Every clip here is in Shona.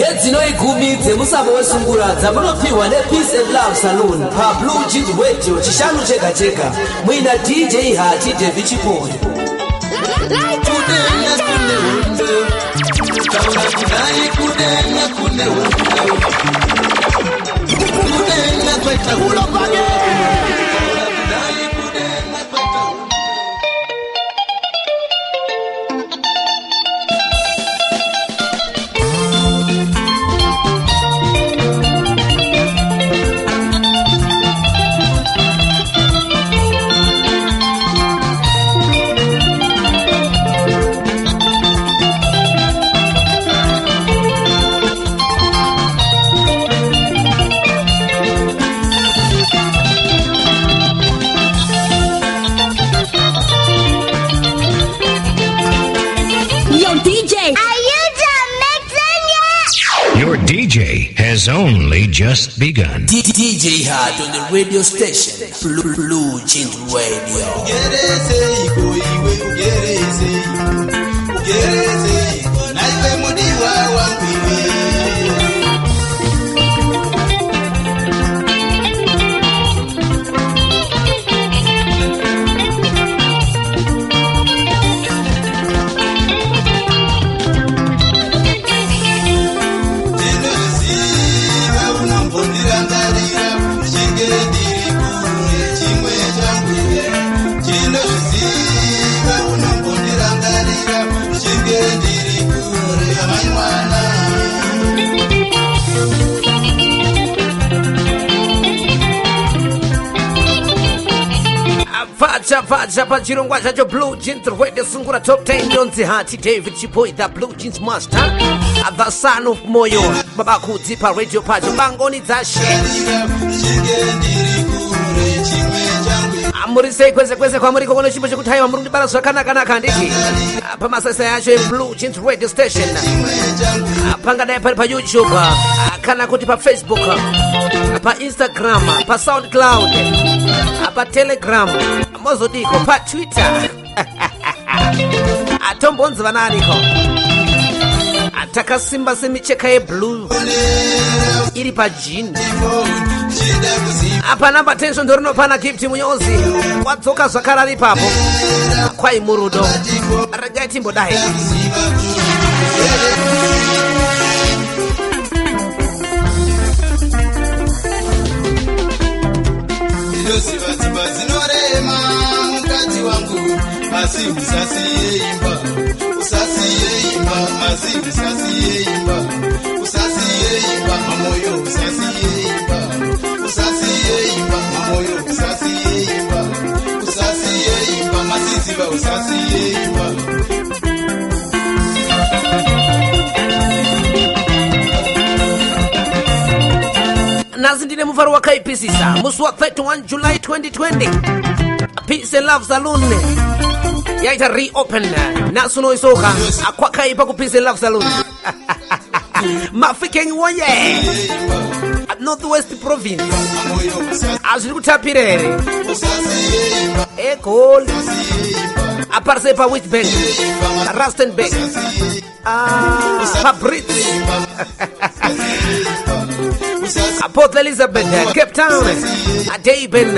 Edzino igumidze musabo wesunguraza munophiwa nePeace and Love Saloon pa Blue Jeans Radio chishanu chega chega mwina DJ Hati David Chipoy DJ has only just begun. DJ Hart on the radio station, Blue Jeans Radio. Vaja pachirongwa chacho Blue Jeans Radio sungura top 10 Jonzi Hati David Chipoy the Blue Jeans Master the son of Moyo baba kudzipa radio pacho bangoni dzashe amurise kwese kwa muri kono chimbo chekutaiwa muri ndibara zvakanaka nditi pamasasa yacho Blue Jeans Radio Station panga dai pa YouTube kana kuti pa Facebook pa Instagram pa SoundCloud pa Telegram mozodiko pa Twitter atombonzi vananiko atakasimba semicheka yeblue iri pa jean apa namba tension ndorino pana gift munyozi wadzoka zvakarari ipapo kwai murudo regai timbodai Masi usasiye imba masi usasiye imba mamoyo usasiye imba mamoyo usasiye imba masiziba usasiye imba nazi ndine mufaro wakaipisisa musi wa 31 July 2020 Peace and Love Saloon yaita reopen nasuno isoka akwakaipa ku Peace and Love Saloon mafikeng woye Northwest Province azuri kutapirere ekol aparse pa Witbank Rustenburg pa Brit Port Elizabeth Cape Town Durban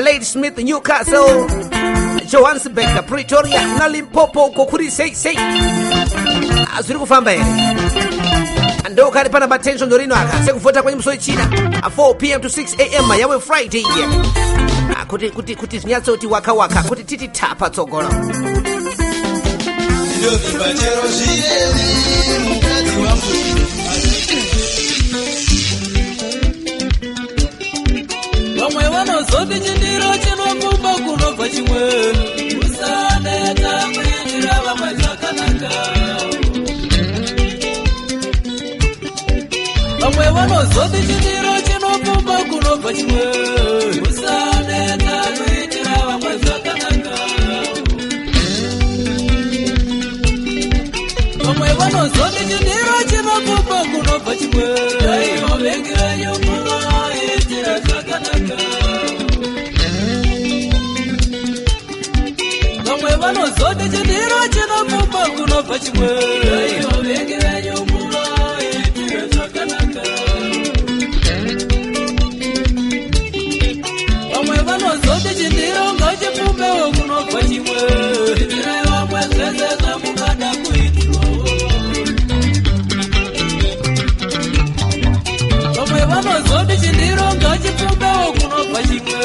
Lady Smith Newcastle Johannesburg Pretoria na Limpopo kokuri sei azuri kufamba ere ndo kali pana attention dorino aka sekuvota kwenye msoi China 4 p.m. to 6 a.m. yawe Friday kuti zinyatso waka kuti titi tapa tsogolo ndio vibachero shireni mkazi wangu vamwe vanozoti chindiro chinovumba kunobva chimweni usaneta kuitira vamwe zvakanaka vamwe vanozoti chindiro chinovumba kunobva chimweni usaneta kuitira vamwe zvakanaka vamwe vanozoti chindiro chinovumba kunobva chimweni aimovengera nyuma zvakanaka vanozoti chindiro chinopfumba kunobva chimwe vavengi venyumura itire zvakanaka vamwe vanozoti chindiro ngachipfumbewo kunobva chimwe itire vamwe zvese zvamungada kuitirwa vamwe vanozoti chindiro ngachipfumbewo kunobva chimwe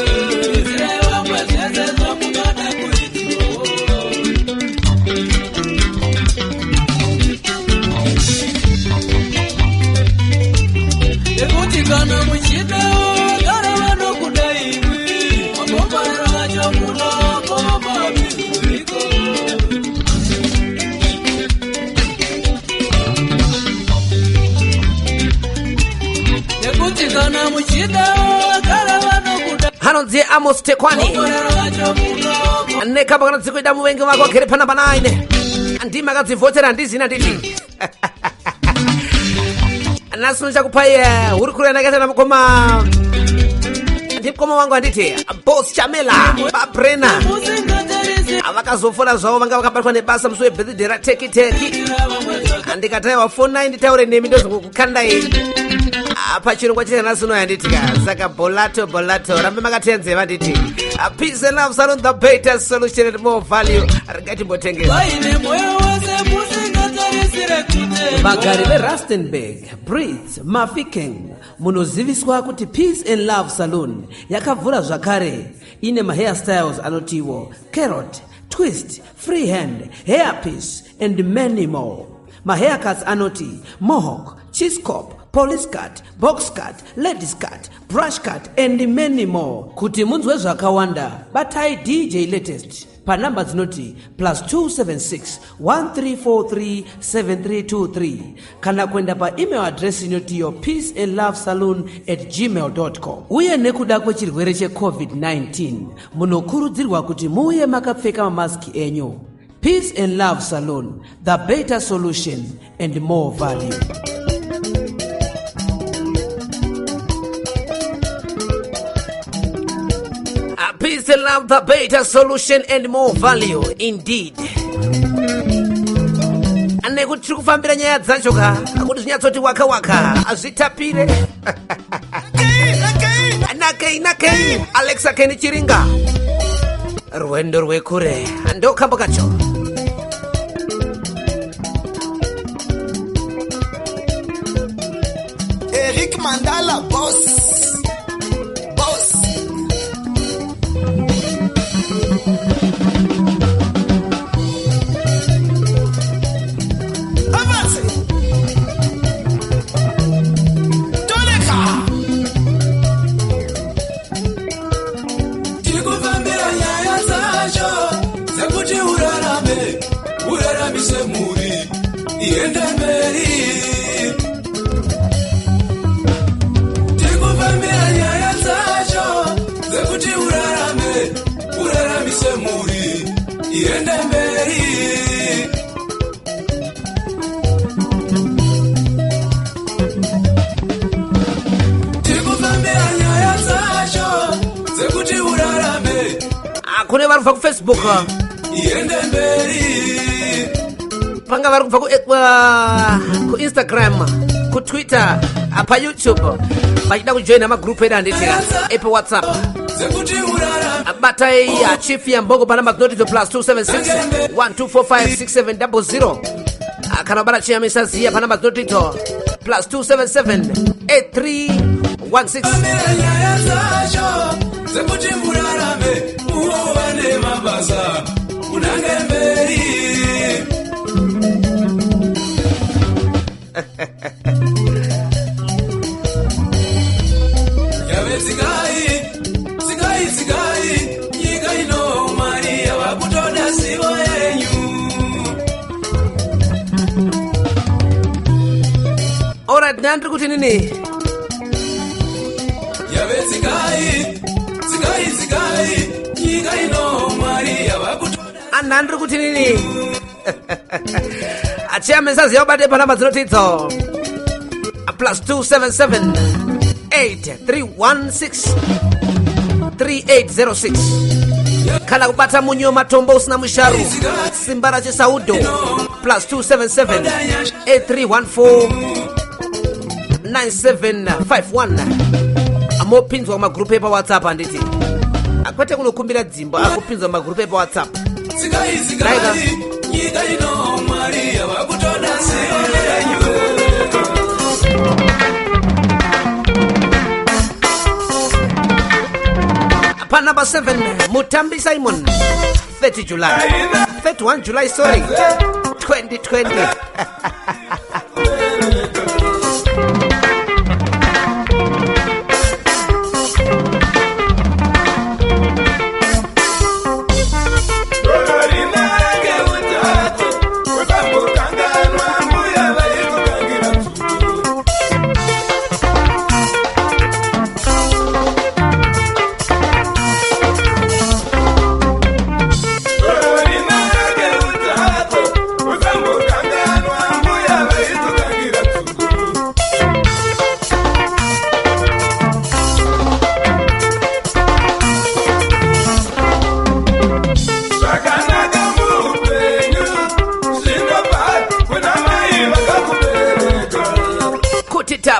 itire vamwe zvese zvamungada kuitirwa ekuti kana muchida gara vanokuda imwi magombara vacho munokoma mizuriko ekuti kana muchida gara vanokuda hanonzi Amos Tekwani magombara vacho munokoma nekamba kana dzikuida muvengi wako agere pana panaine ndimi akadzivhotera ndizina nditi nasino chakupai hurikuru yanakaita namukoma ndimukoma wangu anditi Boss Chamela Babrena avakazofona zvavo vanga vakabatwa nebasa musi webirthday ratekiteki andikataiwa fonai nditaure nemi ndozokukandai pachirongwa chenasino yanditika saka bolato rambe makatenzeva nditi peace and love salon the better solution and more value ringatimbotengesa vaine moyo wose musingatarisire kuti vagari verustenburg Breathe Mafikeng munoziviswa kuti Peace and Love Saloon yakavhura zvakare ine mahairstyles anotiwo carrot, twist, freehand, hairpiece and many more. Mahaircuts anoti mohawk, cheese cop, police cut, box cut, ladies cut, brush cut and many more. Kuti munzwe zvakawanda batai DJ Latest pa namba dzinoti +276 1343 7323 kana kwenda pa email address inotiyo peaceandlovesaloon@gmail.com. uye nekuda kwechirwere cheCovid-19 munokurudzirwa kuti muuye makapfeka mamaski enyu. Peace and Love Salon, the better solution and more value. Peace and love, the better solution and more value indeed. Anekuti tiri kufambira nyaya dzacho ka akuti zvinyatsoti waka azvitapire nakei Alexa Keni Chiringa rwendo rwekure ndokhambo kacho. Eric Mandala boss kune vari kubva kufacebook panga vari kubva kuinstagram kutwitter payoutube vachida kujoina magrupu edu anditira epawhatsapp batai chief yambongo panamba dzinotidzo +276 12456700 kana bana chiyamisa ziya panamba dzinotidzo +277 8316 zekuti murarame muwane mabasa unange mberi yawe tsigai nyika ino mari yavakutoda sivo yenyu. Alright, ndandiri kuti nini yawe tsigai nyika ino mari yavakutoda andandiri kuti nini achiyamisa ziya ubate panamba dzinotidzo +277 8316 3806 kana kubata munyo matombo usina musharu simbara chisaudo +277 8314 9751 amopinzwa magrupu epa WhatsApp anditi akwete kunokumbira dzimba akupinzwa magrupu epa WhatsApp Laika nyika ino Maria wakutoda siyo pa number 7 Mutambi Simon 30 July 31 July sorry 2020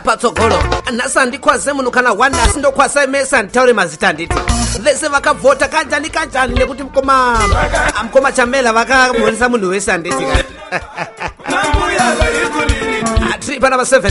patsogolo nhasi handikwaze munhu kana 1 asi ndokwasa mesa nditaure mazita nditi vese vakavhota kanjani nekuti mukoma chamela vakamhonesa munhu wese handiti tiri pa number 7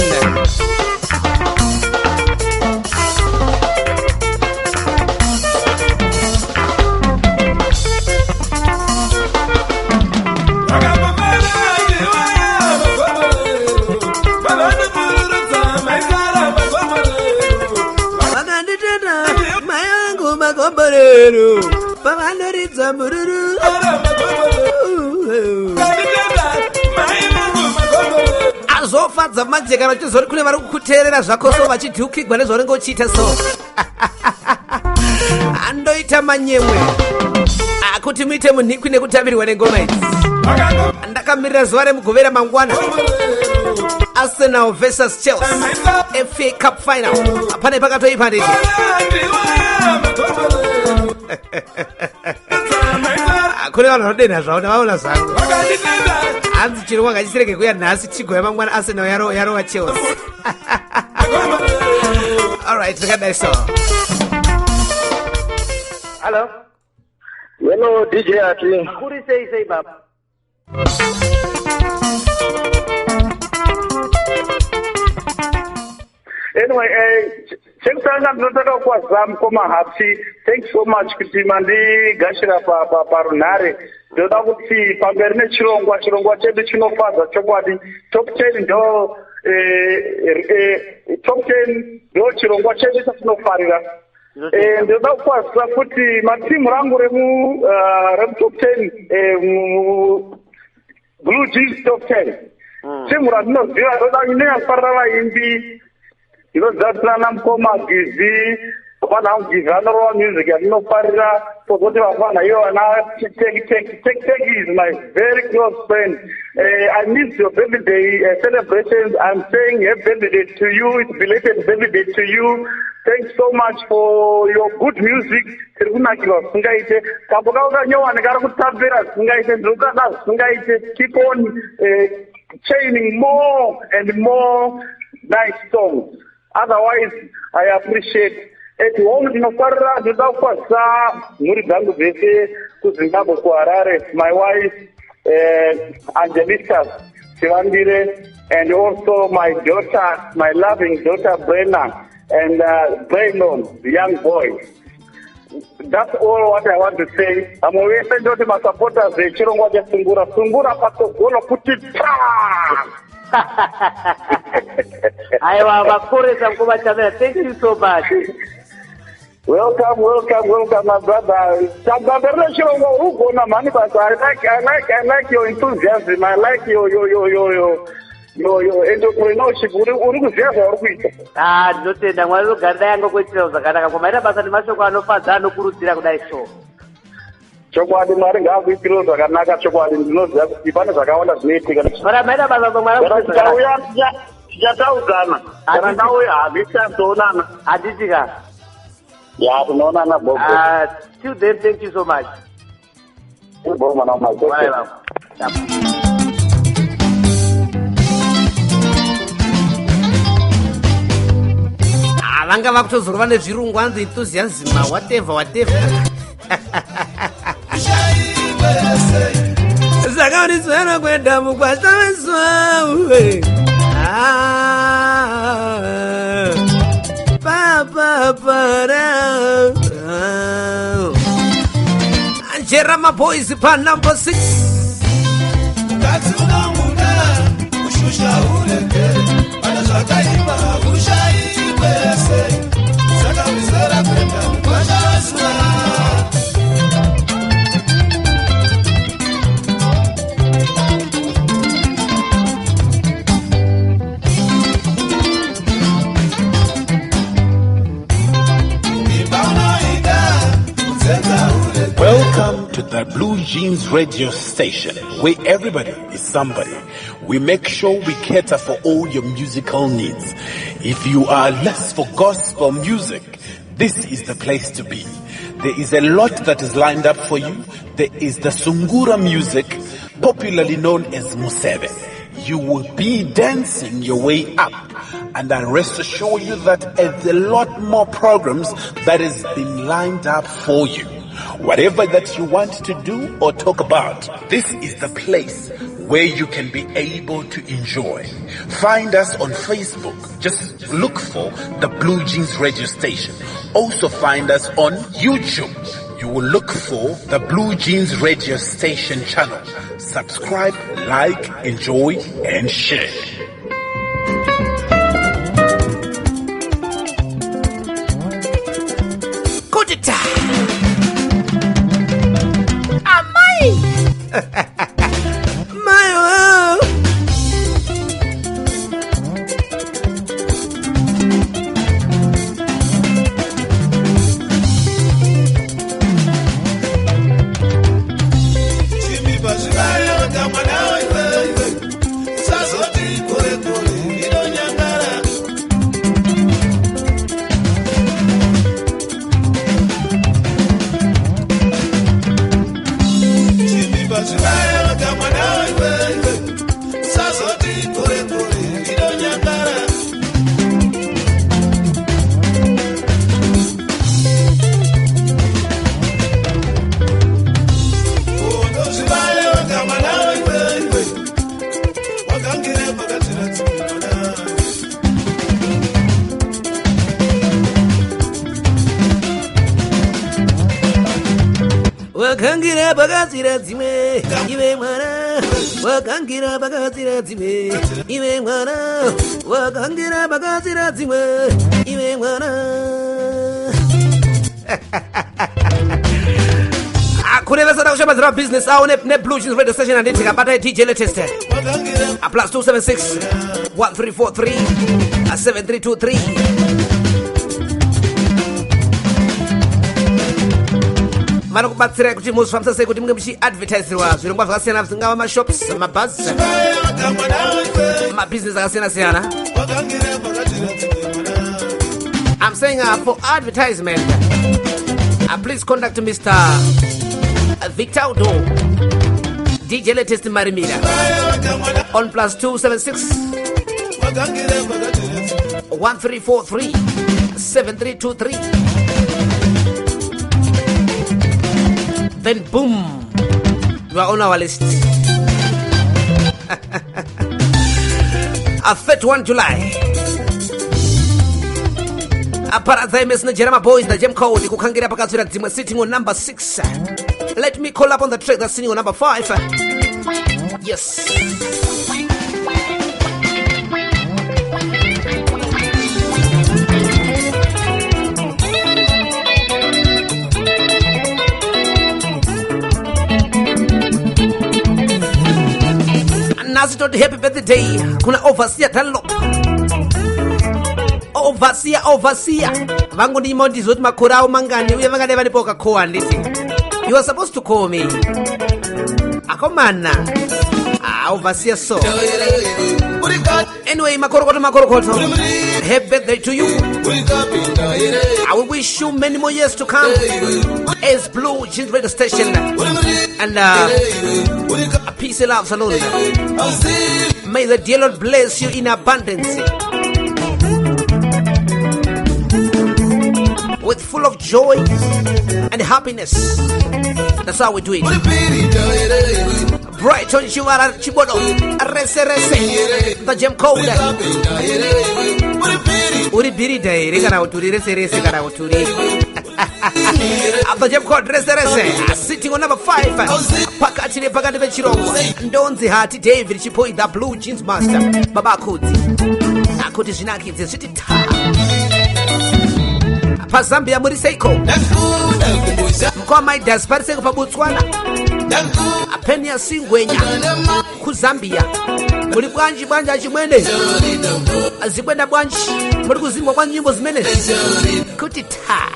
pavanoridza mururu azofadza majekana chizori kune vari kukuteerera zvako so vachidhukigwa nezvaunenge uchiita so andoita manyemwe akuti muite munhikwi nekutavirwa nengoma idzi ndakamirira zuva remugovera mangwana Arsenal vs Chelsea FA Cup final pane pakatoipa nditi kune vanhu vanodenha zvavo navaona zvangu hanzi chirongwa ngachichirege kuya nhasi chigwa yamangwana Arsenal yarova Chelsea alright zvakadai so hello hello DJ ati kuri sei baba anyway sekutanga ndinotaka kukwazva mukoma Happy thanks so much kuti mandigashira parunhare ndoda kuti pamberi nechirongwa chedu chinofadza chokwadi top 10 ndo chirongwa chedu chatinofarira ndoda kukwazisa kuti matimu rangu remutop 10 Blue Jeans top 10 timu randinoziva ndoda inenyafarira vaimbi inodzadzirana mukoma Gizi vana vangu Gizi vanorova music yandinofarira pozoti vafana iyo vana Tech is my very close friend. I miss your birthday celebrations. I'm saying happy birthday to you. It's belated birthday to you. Thanks so much for your good music. Keep on chaining more and more nice songs. Otherwise, I appreciate at home ndinofarira ndoda kukwazisa mhuri dzangu dzese kuZimbabwe kuHarare, my wife Angelista Chivandire, and also my daughter, my loving daughter Brenna, and Brandon, the young boy. That's all what I want to say. I'm always saying to my supporters, chirongwa cha Sungura patsogolo kuti Aiwa makoresa mkoma chamela. Thank you so much. Welcome, my brother. I like your enthusiasm. I like your entrepreneurship. Ndinotenda Mwari ruganda yangu kuitira zvakanaka kumaita basa nemashoko anofadza anokurudzira kudai so. Chokwadi Mwari ngaakuitire zvakanaka chokwadi ndinoziva kuti pane zvakawanda zvinoitika. Mara maita basa Mwari tikauya tichataudzana. Kana ndauya handisi tazoonana. Handitika. Ya, tunaonana Bobo. Till then, thank you so much. Bobo mwana mama. Bye, bye. vanga vakutozorova nezvirungu anzi enthusiasm whatever saka uniswera kwenda mukwata weswawe Anjera maboys pa number 6 Welcome to the Blue Jeans radio station, where everybody is somebody. We make sure we cater for all your musical needs. If you are less for gospel music, this is the place to be. There is a lot that is lined up for you. There is the Sungura music, popularly known as Musebe. You will be dancing your way up. And I rest assure you that there's a lot more programs that has been lined up for you. Whatever that you want to do or talk about, this is the place where you can be able to enjoy. Find us on Facebook. Just look for the Blue Jeans radio station. Also find us on YouTube. You will look for the Blue Jeans radio station channel. Subscribe, like, enjoy, and share. Wakangira bakazira dzimwe iwe mwana wakangira bakazira dzimwe iwe mwana wakangira bakazira dzimwe iwe mwana akurevesana kushamazira business awo ne Blue Jeans radio station and tikabata DJ latest plus 276 1343 7323 vanokubatsirai kuti muzvifambisa sei kuti munge muchiadvertiserwa zvirongwa zvakasiyana zvingava mashops mabhasi mabusiness akasiyana-siyana. I'm saying for advertisement please contact Mr. Victor Udo DJ latest Marimira on plus 276 1343 7323. Then boom, you are on our list. A 31 July. Aparathimes na Jerema Boys na Gem Code kukangira pakazura dzimwe sitting on number 6. Let me call up on the track that's sitting on number 5. Yes. Nazitoti happy birthday kuna overseer Dunlop. Overseer vangu ndi imodi zoti makore awo mangani uye vangade vanipo kakowa nditi. You are supposed to call me akomana Overseer so. Anyway, makorokoto. Happy birthday to you. I will wish you many more years to come. As Blue Jeans Radio Station and a peace and love salon. May the dear Lord bless you in abundance, with full of joy and happiness. That's how we do it. Brighton Chivara Chibodo Rese the Gem Code Uri Biri Day Rigana Uturi Rese Gara Uturi the Gem Code Rese sitting on number 5 Pakatine Pagade Chiro Donzi Hati David Chipo the Blue Jeans Master Baba Kuti Akuti Shinaki the city Pazambia Muriseiko Mkwa my Dasparseko pa Botswana apeni ya singwenya ku Zambia muri bwanji bwanja chimwene azikwenda bwanji muri kuzimwa kwa nyimbo zimene kuti ta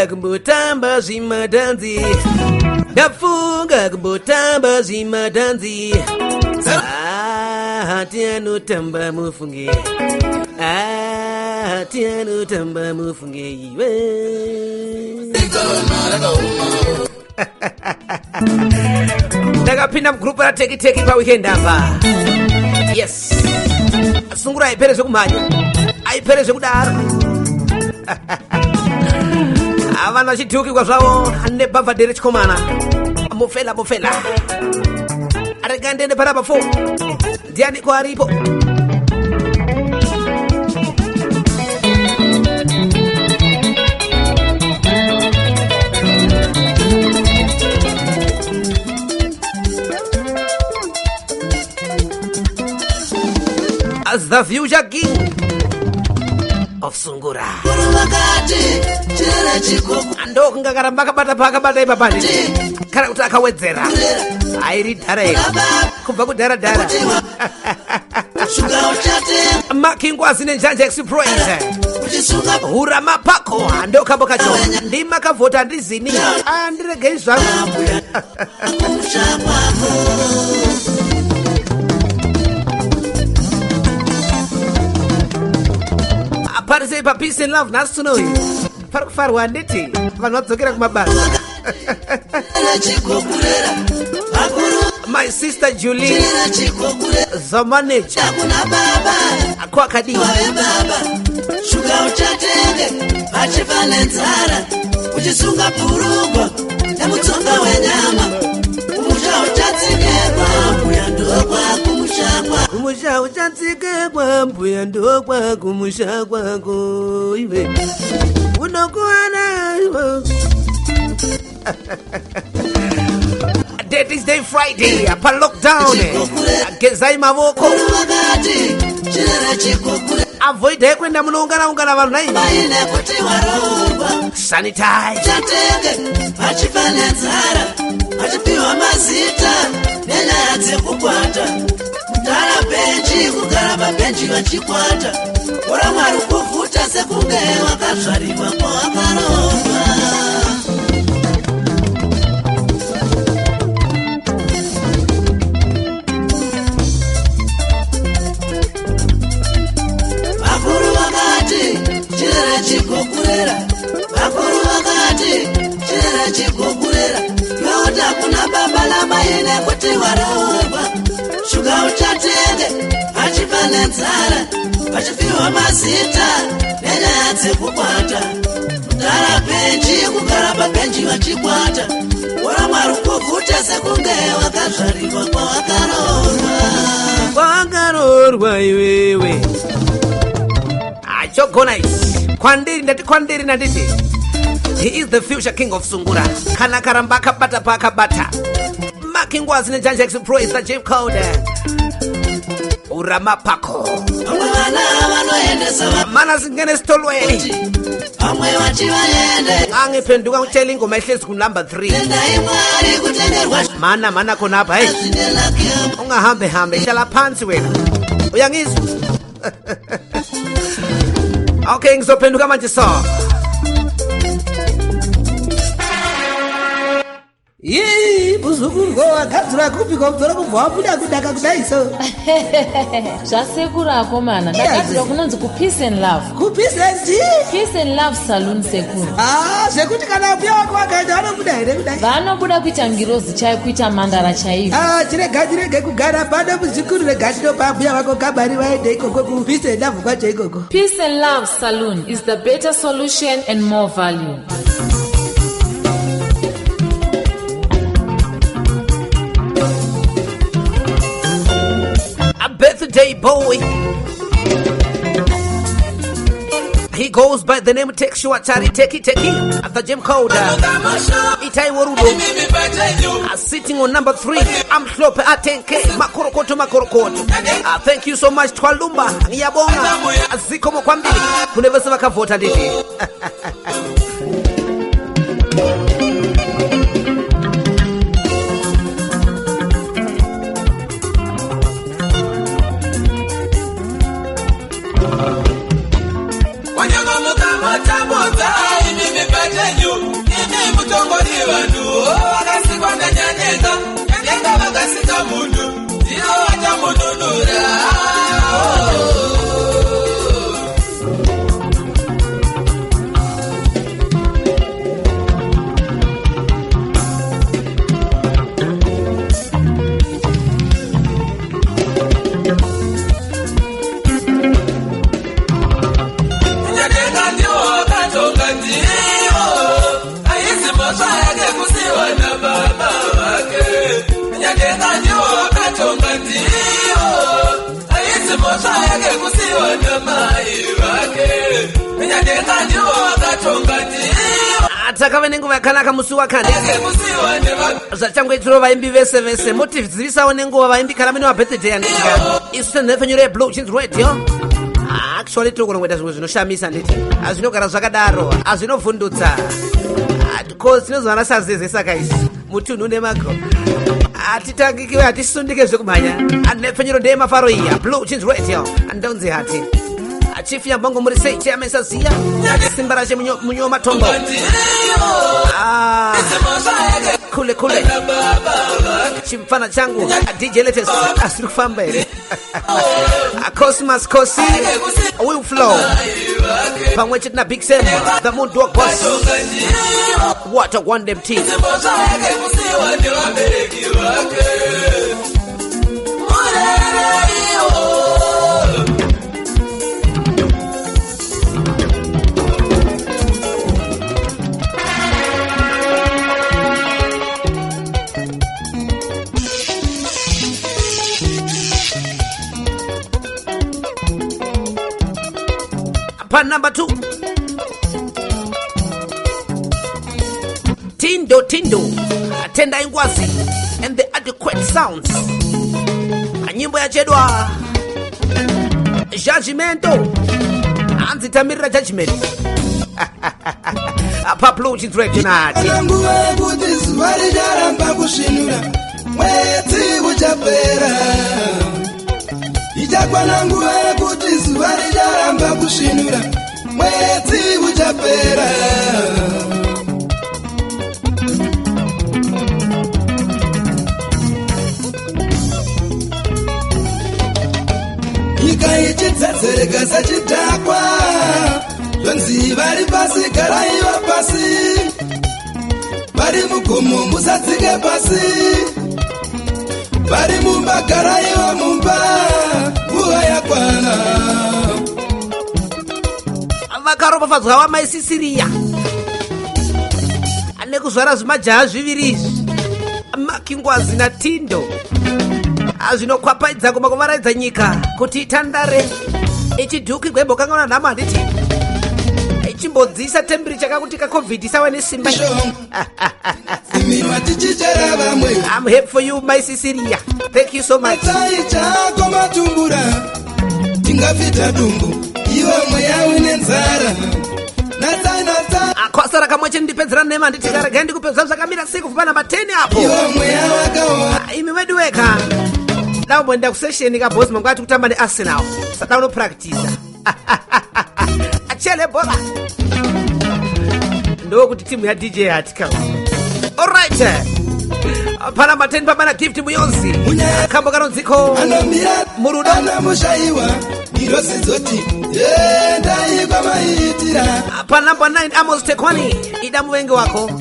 Kumbutamba zimadanzi dafunga kumbutamba zimadanzi tiano tamba mufunge tiano tamba mufunge iwe ndakapinda mgrupu la teki pa weekend hapa. Yes, Sungura aipereze kumanya aipereze kudaro avana chituki kwa zao ane bava dere chikomana mofela aregande ne paraba fo diani kwa ripo as the future king of Sungura andoko ngakaramba kabata ipapani kana kuti akawedzera airidhara kubva kudharadhara makingwazi nenjanja express hura mapako andokabo kacho ndimakavhota ndizini andiregei zvangu parise pa peace and love nasunoyi pari kufarwa ndeti vanhu vadzokera kumabasa. My sister Julie the manager kwa kadi shuga uchatenge achivalenzara uchisunga purugwa nemutsonga wenyama umusha uchatsikekwa mbuya ndokwa kumushakwa umusha uchatsikekwa mbuya ndokwa kumusha kwako iwe unokuana That is day Friday pa lockdown gezai mavoko avoid kwenda munoungana vanhu nai sanitize chatenge achifanenzara achipiwa mazita nenyaya dzekukwata kudhara benji kugara pabenji vachikwata ora mwari kuvhuta sekunge wakazvarirwa kwawakaromba. Vakuru vakati chirera chikokurera yota kuna baba lamaine kuti waroba shuga uchatenge achifanenzara achipiwa mazita nenyaya dzekukwata kudhara benji kugara pabenji vachikwata ora mwari kuvhuta sekunge wakazvarirwa kwawakarorwa iwewe achogona isi kwandiri ndanditi he is the future king of Sungura kana karamba akabata paakabata Kingwazi nejanja express the Jim Code Urama Pako Mana zingene stolweni Angiphenduka ngitshela ingoma ehlezi ku number 3 Mana khona apha hey Ungahambe hlala phansi wena Uyangizwa Okay ngizophenduka manje so Buzukuru wakadzura kupi komvera kubva wabuda kudaka kudai so Zvasekuru akomana ndakadzura kunonzi ku Peace and Love. Ku Peace and Love Saloon sekuru. Zvekuti kana mbuya wako wakaenda vanobuda here kudai. Vanobuda kuita ngirozi chaiyo kuita mandara chaiyo. Chirege kugara pano muzukuru regatino pambuya wako kabari vaende ikoko ku Peace and Love kwacho ikoko. Peace and Love Saloon is the better solution and more value. Birthday boy. He goes by the name Tekshua Tari Teki at the Gym Code. Itai Warudo. Sitting on number 3. I'm Slope Atenke. Makorokoto. Thank you so much, Twalumba. Yabonga. Zikomo Kwambili. Kunevesema kavota nditi. Atakave nenguva yakanaka musi wakane zvachangwe chiro vaimbi vese motizivisawo nenguva vaimbi kana mune wabirthday yandika isu senhefenyuro yeBlue Jeans Radio. Actually tiri kunongoita zvimwe zvinoshamisa nditi azvinogara zvakadaro azvinovhundutsa because tinozovana sazeze kaisi mutunhu nemako atitangike hatisundike zvekumhanya anhefenyuro ndeyemafaro iya Blue Jeans Radio andonzi hati Chief Nyambongo muri sei chairman Ziya simba rache munyo matombo kule chimfana changu DJ Latest asiri kufamba here Cosmas Kosi Will Flow pamwe chete na Big Sam the Moon Dog Boss what a one them team Pan number 2 Tindo Tenda Ingwazi and the adequate sounds nyimbo ya chedwa Judgmento Anzi Tamira Judgment Pablo Chitrekinati Nguwe kuti zuvari jaramba kushinura mwezi uchapera Ichakwana nguwe kuti zuvari jaramba kushinura mwezi uchapera Nyika ichidzadzereka sachidhakwa Zvonzi vari pasi garaiva pasi Vari mugomo musadzike pasi Vari mumba garaiva mumba Nguva yakwana Vakaropafadzwa vamaisisiriya nekuzvara zvimajaha zviviri izvi Makingwazi naTindo azvinokwapaidza kumakomaradza nyika kuti itandare ichidhuki gwembo kangaona nhama handiti ichimbodzisa temperature kakuti kaCovid isawe nesimba I'm here for you, my Cecilia. Thank you so much. chako matumbura tingapita dumbu iwe mweya unenzara akwasara kamweche ndipedzera nema nditikare ndikupedza zvakamira siku kupa namba 10 hapo iwe mweya wakawa imi wedu weka ndaumboenda kusesheni kabosi mangu ati kutamba nearsenal saka unopractisa achele bhola ndokuti timu ya DJ hatikawa. Alright, panamba 10 pabana gift muyonzi kambo kanonziko murudo anamushaiwa irosizoti ndaikwa maitira panamba 9 Amos Tekwani ida muwenge wako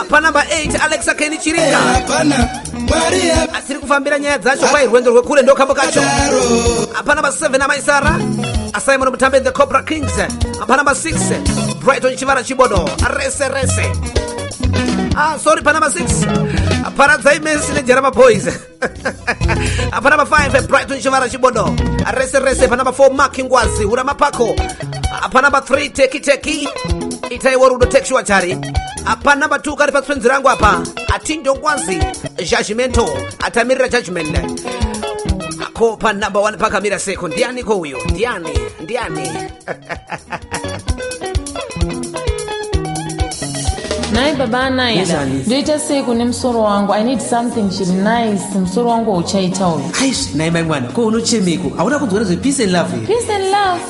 panamba 8 Alexa Kenny Chiringa Maria asiri kufambira nyaya dzacho kwa irwendo rwekule ndo kambo kacho panamba 7 Amaisara Simon Mutambe the Cobra Kings panamba 6 Brighton Chivara Chibodo rese sorry, Panama 6 Paradise Men's Jarama Boys Panama 5 Brighton Chivara Chibodo rese Panama 4 Mark Ngwazi Urama Pako Panama 3 Teki Itaiwarudo Tekshua Chari Panama 2 Karipa Spenzi Rangu hapa Atindo Ngwazi Judgmento Atamira Judgment Ako Panama 1 Paka Mira Second Diani ko huyo Diani Nai baba naida ndoita siku ni msoro wangu I need something chili nice msoro wangu uchaita uyu aish naima mwana ko unochemeko auna kudzora zve peace and love peace and love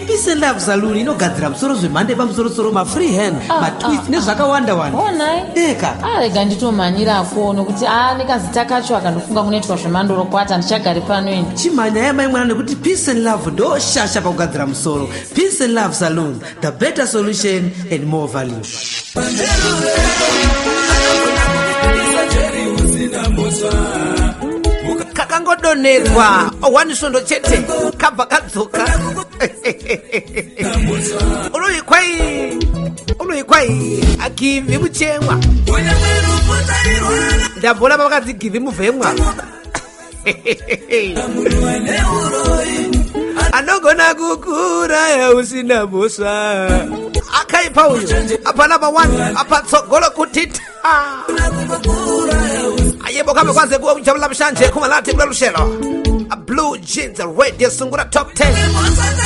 peace and love salon inogadzira musoro zvemhande pamusoro ma free hand matwist nezvakawanda nai eka arega nditomhanyirako nokuti nekazita kacho akandofunga kunoitwa zvemandoro kwata ndichagari pano ini chimhanya yamai mwana nekuti peace and love ndoshasha pakugadzira musoro. Peace and Love Salon, the better solution and more value. kakangodonezwa wanishondo chete kabva kadzoka unoikwai agivi muchemwa ndambona pakadzi givi muvhemwa anogona kukura yausina muswa akaipa uyu apanapa 1 apatsogolo kutita ayebo kama kwanze kuwa kuchabula mshanje kumalati mla lushelo Blue Jeans Radio Sungura Top 10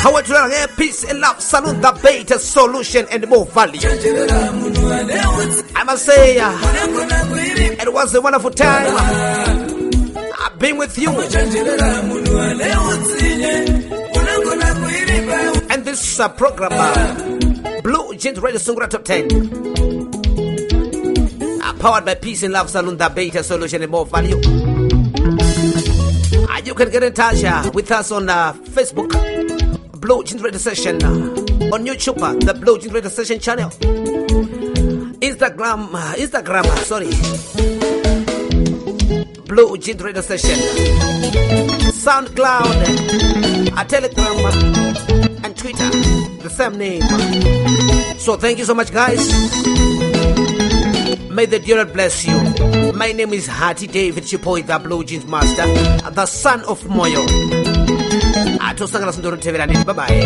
how to learn Peace and Love Salon, the better solution and more value. I must say it was a wonderful time. I've been with you. And this program, Blue Jeans Radio Sungura Top 10, powered by Peace and Love Salon, the better solution and more value. You can get in touch with us on Facebook, Blue Jeans Radio Session, on YouTube, the Blue Jeans Radio Session channel, Instagram, Blue Jeans Radio Session, SoundCloud, Telegram, and Twitter, the same name. So thank you so much, guys. May the dear bless you. My name is Hati David Chipoi, the Blue Jeans Master, the son of Moyo. Bye-bye.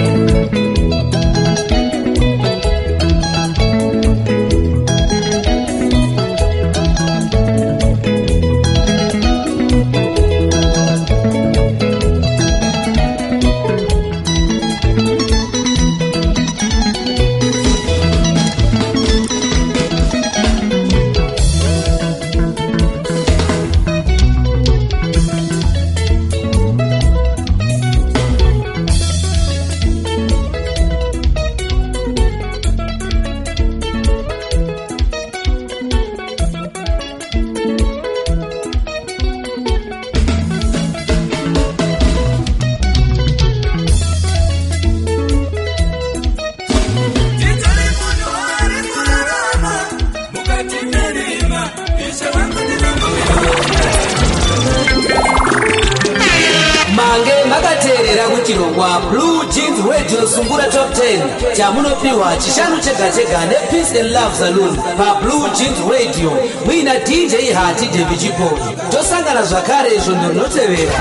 Blue Jeans Radio Sungura Top 10 chamunopiwa chishanu chega chega ne Peace and Love Salon pa Blue Jeans Radio mwina DJ Hati David Chipoi tosangana zvakare izvo ndinotevera.